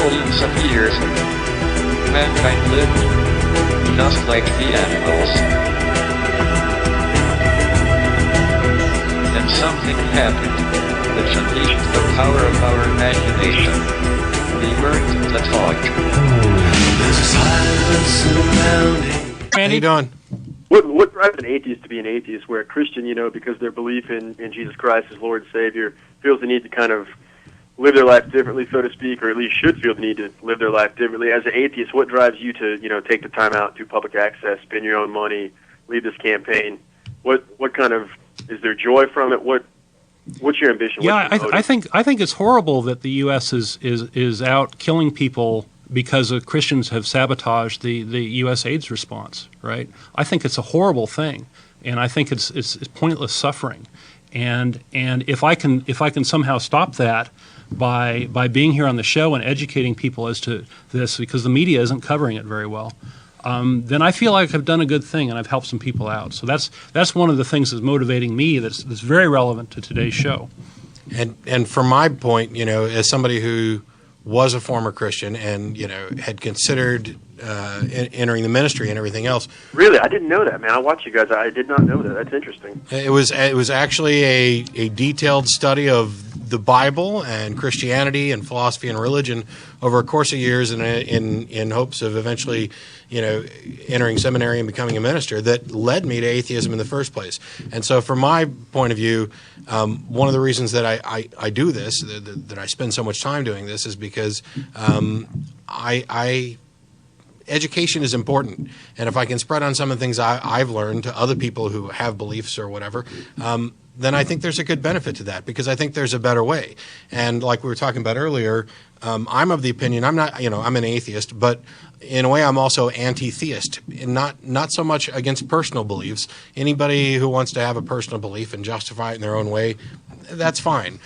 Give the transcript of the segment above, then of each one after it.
millions of years, mankind lived just like the animals. And something happened, which unleashed the power of our imagination. We learned to talk. How you doing? What drives an atheist to be an atheist, where a Christian, because their belief in Jesus Christ as Lord and Savior, feels the need to kind of live their life differently, so to speak, or at least should feel the need to live their life differently. As an atheist, what drives you to, take the time out, do public access, spend your own money, lead this campaign? What kind of, is there joy from it? What's your ambition? Yeah, I think it's horrible that the U.S. is out killing people because Christians have sabotaged the U.S. AIDS response, right? I think it's a horrible thing, and I think it's pointless suffering. And if I can somehow stop that by being here on the show and educating people as to this, because the media isn't covering it very well, then I feel like I've done a good thing and I've helped some people out. So that's one of the things that's motivating me. That's very relevant to today's show. And from my point, as somebody who was a former Christian and had considered entering the ministry and everything else. Really, I didn't know that, man. I watch you guys. I did not know that. That's interesting. It was actually a detailed study of the Bible and Christianity and philosophy and religion over a course of years, and in hopes of eventually, entering seminary and becoming a minister, that led me to atheism in the first place. And so, from my point of view, one of the reasons that I do this, that I spend so much time doing this, is because education is important, and if I can spread on some of the things I've learned to other people who have beliefs or whatever, then I think there's a good benefit to that, because I think there's a better way. And like we were talking about earlier, I'm of the opinion, I'm not, I'm an atheist, but in a way I'm also anti-theist, and not so much against personal beliefs. Anybody who wants to have a personal belief and justify it in their own way, that's fine.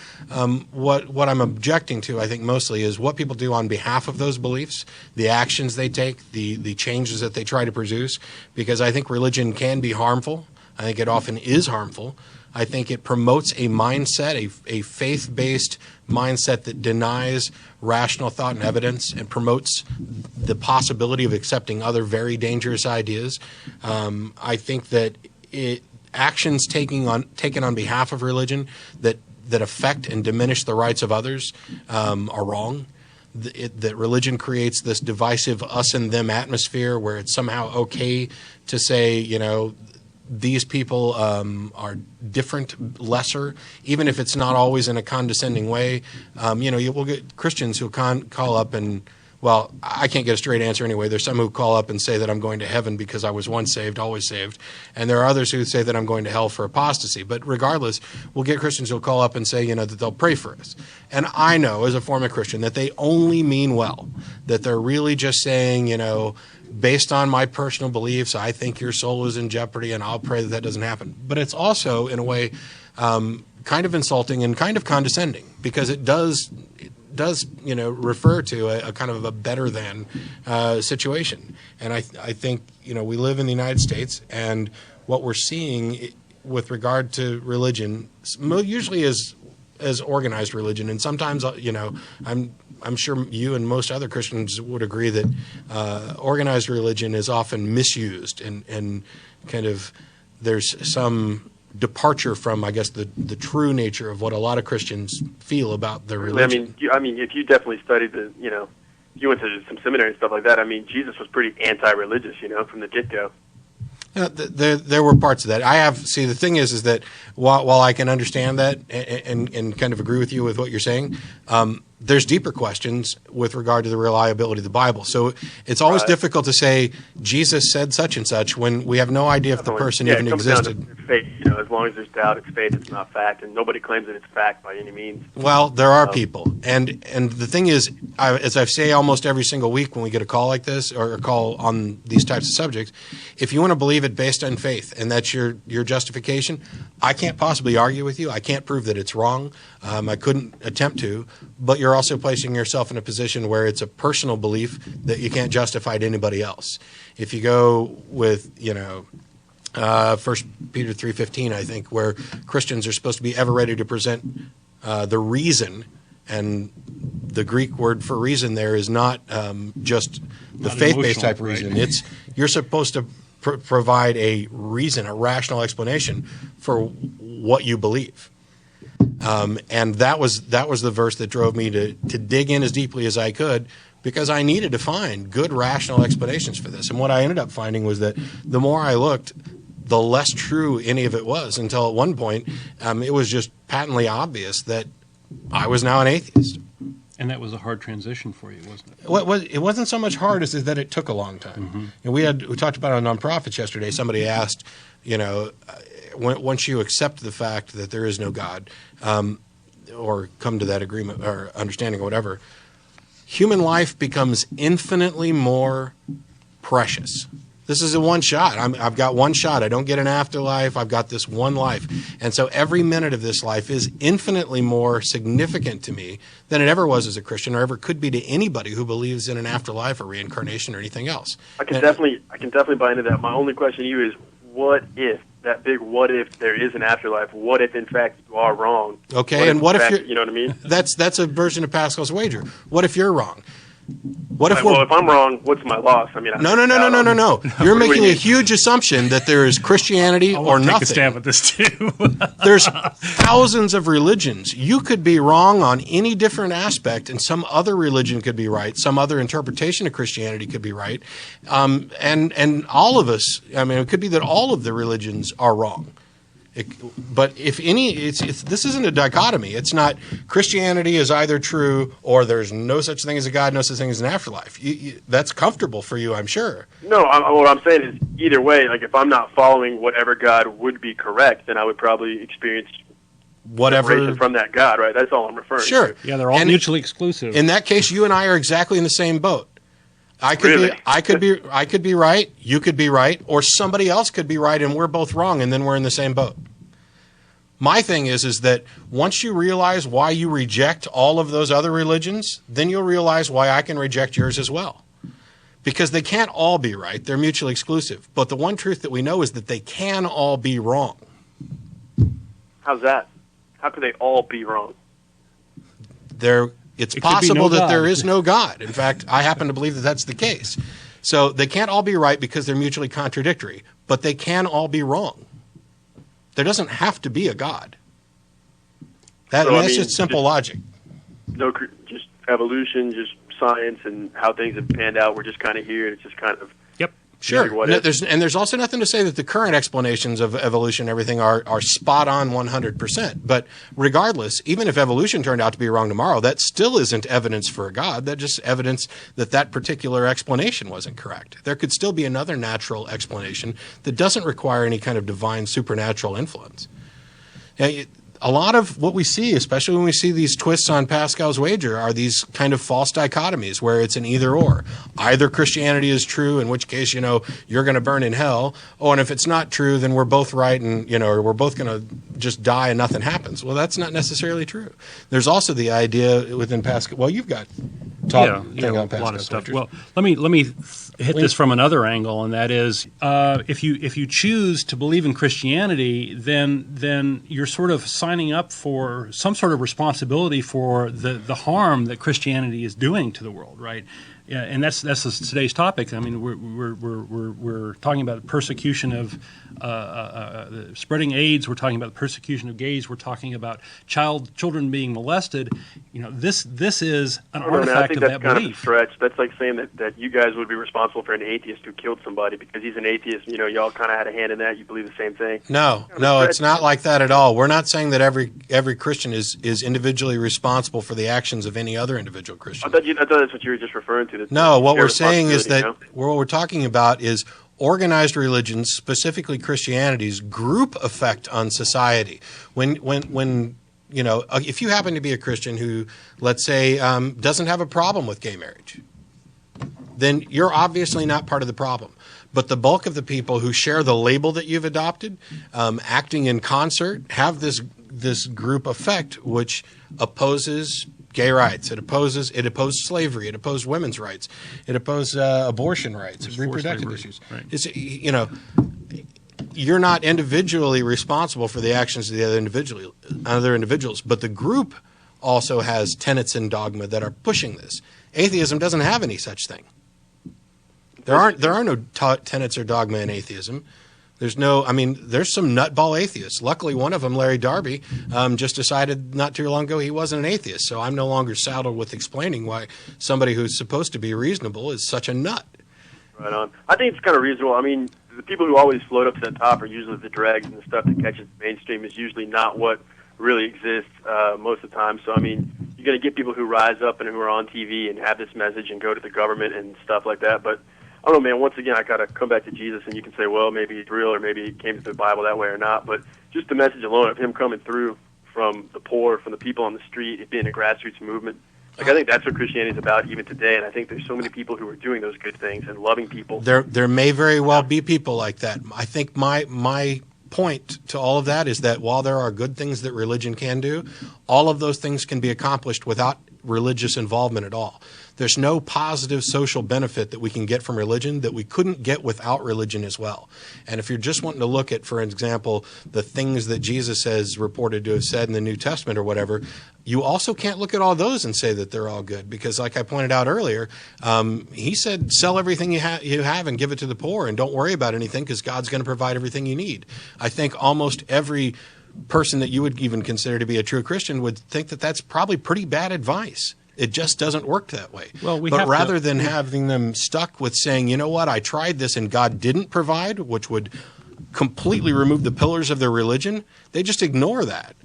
What I'm objecting to, I think, mostly is what people do on behalf of those beliefs, the actions they take, the changes that they try to produce, because I think religion can be harmful. I think it often is harmful. I think it promotes a mindset, a faith-based mindset that denies rational thought and evidence and promotes the possibility of accepting other very dangerous ideas. I think that actions taken on behalf of religion that affect and diminish the rights of others are wrong. That religion creates this divisive us and them atmosphere where it's somehow okay to say, these people are different, lesser, even if it's not always in a condescending way. You will get Christians who call up and, well, I can't get a straight answer anyway. There's some who call up and say that I'm going to heaven because I was once saved, always saved. And there are others who say that I'm going to hell for apostasy. But regardless, we'll get Christians who'll call up and say, that they'll pray for us. And I know, as a former Christian, that they only mean well, that they're really just saying, based on my personal beliefs, I think your soul is in jeopardy, and I'll pray that doesn't happen. But it's also, in a way, kind of insulting and kind of condescending, because it does refer to a kind of a better than situation. And I think we live in the United States, and what we're seeing with regard to religion usually is as organized religion, and sometimes I'm sure you and most other Christians would agree that organized religion is often misused, and kind of there's some departure from, I guess, the true nature of what a lot of Christians feel about their religion. I mean, if you definitely studied if you went to some seminary and stuff like that, Jesus was pretty anti-religious, from the get-go. There were parts of that. The thing is that while I can understand that and kind of agree with you with what you're saying, there's deeper questions with regard to the reliability of the Bible. So it's always difficult to say Jesus said such and such when we have no idea if the person even existed. Down to faith, as long as there's doubt, it's faith, it's not fact, and nobody claims that it's fact by any means. Well, there are people, and the thing is, as I say almost every single week when we get a call like this or a call on these types of subjects, if you want to believe it based on faith and that's your justification, I can't possibly argue with you. I can't prove that it's wrong. I couldn't attempt to, but you're also placing yourself in a position where it's a personal belief that you can't justify to anybody else. If you go with, 1 Peter 3:15, I think, where Christians are supposed to be ever ready to present the reason And the Greek word for reason there is not just the Not faith-based emotional, type reason. right? It's you're supposed to provide a reason, a rational explanation for what you believe. And that was the verse that drove me to dig in as deeply as I could, because I needed to find good rational explanations for this. And what I ended up finding was that the more I looked, the less true any of it was, until at one point it was just patently obvious that I was now an atheist. And that was a hard transition for you, wasn't it? It wasn't so much hard as that it took a long time. Mm-hmm. And we talked about it on Nonprofits yesterday. Somebody asked, once you accept the fact that there is no God, or come to that agreement or understanding or whatever, human life becomes infinitely more precious. This is a one shot. I've got one shot. I don't get an afterlife. I've got this one life. And so every minute of this life is infinitely more significant to me than it ever was as a Christian, or ever could be to anybody who believes in an afterlife or reincarnation or anything else. I can definitely buy into that. My only question to you is, what if, that big what if there is an afterlife? What if, in fact, you are wrong? Okay, and what if you're... You know what I mean? That's a version of Pascal's wager. What if you're wrong? What if if I'm wrong, what's my loss? I mean, No. You're making a huge assumption that there is Christianity or nothing. Take a stab at this too. There's thousands of religions. You could be wrong on any different aspect, and some other religion could be right. Some other interpretation of Christianity could be right. And all of us, it could be that all of the religions are wrong. But if any, this isn't a dichotomy. It's not Christianity is either true or there's no such thing as a God, no such thing as an afterlife. That's comfortable for you, I'm sure. No, what I'm saying is either way, like if I'm not following whatever God would be correct, then I would probably experience whatever separation from that God, right? That's all I'm referring to. Yeah, they're all mutually exclusive. In that case, you and I are exactly in the same boat. I could be right, you could be right, or somebody else could be right and we're both wrong, and then we're in the same boat. My thing is that once you realize why you reject all of those other religions, then you'll realize why I can reject yours as well. Because they can't all be right, they're mutually exclusive. But the one truth that we know is that they can all be wrong. How's that? How could they all be wrong? It's possible that there is no God. In fact, I happen to believe that that's the case. So they can't all be right because they're mutually contradictory, but they can all be wrong. There doesn't have to be a God. That's just simple logic. No, just evolution, just science, and how things have panned out. We're just kind of here, and it's just kind of... Yep. Sure. There's also nothing to say that the current explanations of evolution and everything are spot on 100%. But regardless, even if evolution turned out to be wrong tomorrow, that still isn't evidence for a God. That's just evidence that particular explanation wasn't correct. There could still be another natural explanation that doesn't require any kind of divine supernatural influence. A lot of what we see, especially when we see these twists on Pascal's wager, are these kind of false dichotomies where it's an either or. Either Christianity is true, in which case, you're going to burn in hell. Oh, and if it's not true, then we're both right and, or we're both going to just die and nothing happens. Well, that's not necessarily true. There's also the idea within Pascal. Well, you've got a lot of stuff. Well, let me hit this from another angle, and that is, if you choose to believe in Christianity, then you're sort of signing up for some sort of responsibility for the harm that Christianity is doing to the world, right? Yeah, and that's today's topic. I mean, we're talking about the persecution of spreading AIDS. We're talking about the persecution of gays. We're talking about children being molested. This is an artifact of that belief. I think that's kind of a stretch. That's like saying that you guys would be responsible for an atheist who killed somebody because he's an atheist. Y'all kind of had a hand in that. You believe the same thing. No, it's not like that at all. We're not saying that every Christian is individually responsible for the actions of any other individual Christian. I thought that's what you were just referring to. No, what we're saying is that what we're talking about is organized religions, specifically Christianity's group effect on society. When if you happen to be a Christian who, let's say, doesn't have a problem with gay marriage, then you're obviously not part of the problem. But the bulk of the people who share the label that you've adopted, acting in concert, have this group effect which opposes gay rights. It opposed slavery. It opposed women's rights. It opposed abortion rights, reproductive issues. Right. It's, you're not individually responsible for the actions of the other individuals, but the group also has tenets and dogma that are pushing this. Atheism doesn't have any such thing. There are no tenets or dogma in atheism. There's some nutball atheists. Luckily, one of them, Larry Darby, just decided not too long ago he wasn't an atheist. So I'm no longer saddled with explaining why somebody who's supposed to be reasonable is such a nut. Right on. I think it's kind of reasonable. I mean, the people who always float up to the top are usually the dregs, and the stuff that catches the mainstream is usually not what really exists most of the time. So, I mean, you're going to get people who rise up and who are on TV and have this message and go to the government and stuff like that. But I don't know, man. Once again, I got to come back to Jesus, and you can say, well, maybe he's real, or maybe he came to the Bible that way or not. But just the message alone of him coming through from the poor, from the people on the street, it being a grassroots movement. Like, I think that's what Christianity is about even today, and I think there's so many people who are doing those good things and loving people. There may very well be people like that. I think my point to all of that is that while there are good things that religion can do, all of those things can be accomplished without religious involvement at all. There's no positive social benefit that we can get from religion that we couldn't get without religion as well. And if you're just wanting to look at, for example, the things that Jesus has reported to have said in the New Testament or whatever, you also can't look at all those and say that they're all good, because like I pointed out earlier, he said, sell everything you have and give it to the poor, and don't worry about anything because God's going to provide everything you need. I think almost every person that you would even consider to be a true Christian would think that that's probably pretty bad advice. It just doesn't work that way. Well, but rather than having them stuck with saying, you know what, I tried this and God didn't provide, which would completely remove the pillars of their religion, they just ignore that.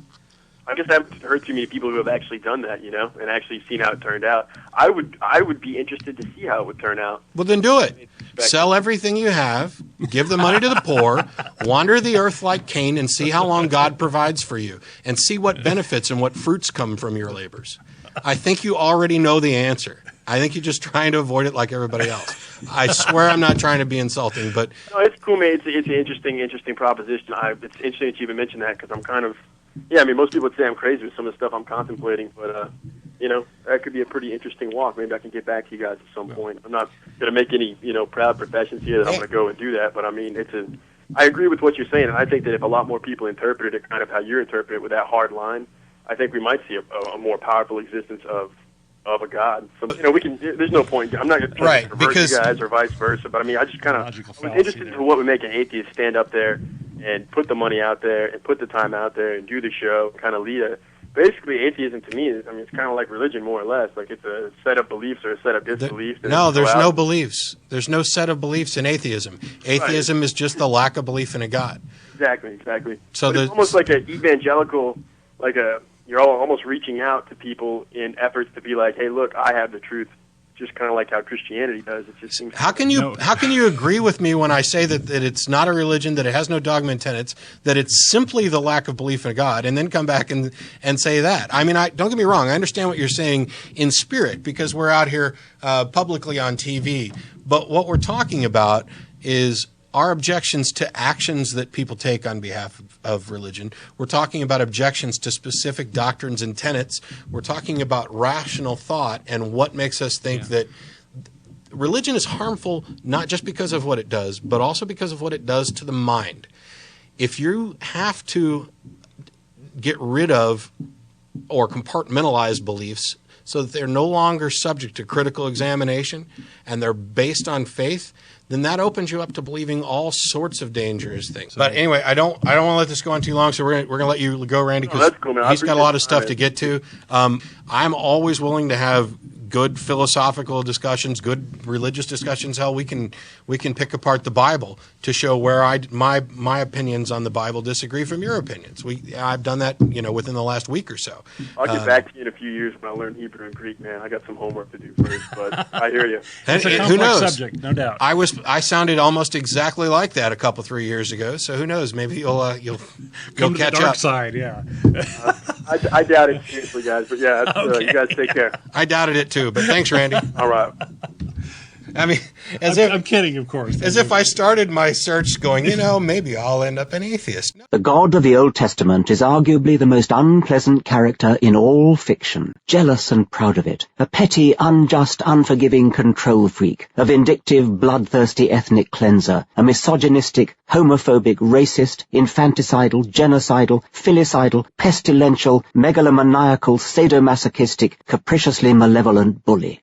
I guess I haven't heard too many people who have actually done that, you know, and actually seen how it turned out. I would be interested to see how it would turn out. Well, then do it. Sell everything you have, give the money to the poor, wander the earth like Cain, and see how long God provides for you, and see what benefits and what fruits come from your labors. I think you already know the answer. I think you're just trying to avoid it like everybody else. I swear I'm not trying to be insulting, but... No, it's cool, man. It's an interesting proposition. It's interesting that you even mentioned that, because I'm kind of... Yeah, I mean, most people would say I'm crazy with some of the stuff I'm contemplating, but, you know, that could be a pretty interesting walk. Maybe I can get back to you guys at some point. I'm not going to make any, you know, proud professions here that I'm going to go and do that, but, I mean, I agree with what you're saying, and I think that if a lot more people interpreted it kind of how you're interpreting it with that hard line, I think we might see a more powerful existence of a God. So, you know, we can. There's no point. I'm not going to try to convert you guys or vice versa. But I mean, I just kind of was interested in what would make an atheist stand up there and put the money out there and put the time out there and do the show, kind of lead a. Basically, atheism to me is, I mean, it's kind of like religion more or less. Like, it's a set of beliefs or a set of disbeliefs. No, there's no beliefs. There's no set of beliefs in atheism. Atheism is just the lack of belief in a God. Exactly. So it's there's almost like an evangelical, you're all almost reaching out to people in efforts to be like, hey, look, I have the truth, just kind of like how Christianity does. It just seems. How can you agree with me when I say that it's not a religion, that it has no dogma and tenets, that it's simply the lack of belief in God, and then come back and say that? I mean, don't get me wrong. I understand what you're saying in spirit, because we're out here publicly on TV. But what we're talking about is our objections to actions that people take on behalf of religion. We're talking about objections to specific doctrines and tenets. We're talking about rational thought and what makes us think that religion is harmful, not just because of what it does, but also because of what it does to the mind. If you have to get rid of or compartmentalize beliefs so that they're no longer subject to critical examination and they're based on faith, then that opens you up to believing all sorts of dangerous things. But anyway, I don't want to let this go on too long, so we're gonna let you go, Randy, because he's got a lot of stuff to get to. I'm always willing to have good philosophical discussions, good religious discussions. Hell, we can pick apart the Bible to show where my opinions on the Bible disagree from your opinions. I've done that, within the last week or so. I'll get back to you in a few years when I learn Hebrew and Greek, man. I got some homework to do first, but I hear you. It's a complex who knows? Subject, no doubt. I sounded almost exactly like that a couple 3 years ago. So who knows? Maybe you'll come to catch the dark up. side, yeah. I doubt it seriously, guys. But yeah, okay. You guys take care. I doubted it too, but thanks, Randy. All right. I mean, I'm kidding, of course. As if I started my search going, maybe I'll end up an atheist. The God of the Old Testament is arguably the most unpleasant character in all fiction. Jealous and proud of it. A petty, unjust, unforgiving control freak. A vindictive, bloodthirsty ethnic cleanser. A misogynistic, homophobic, racist, infanticidal, genocidal, filicidal, pestilential, megalomaniacal, sadomasochistic, capriciously malevolent bully.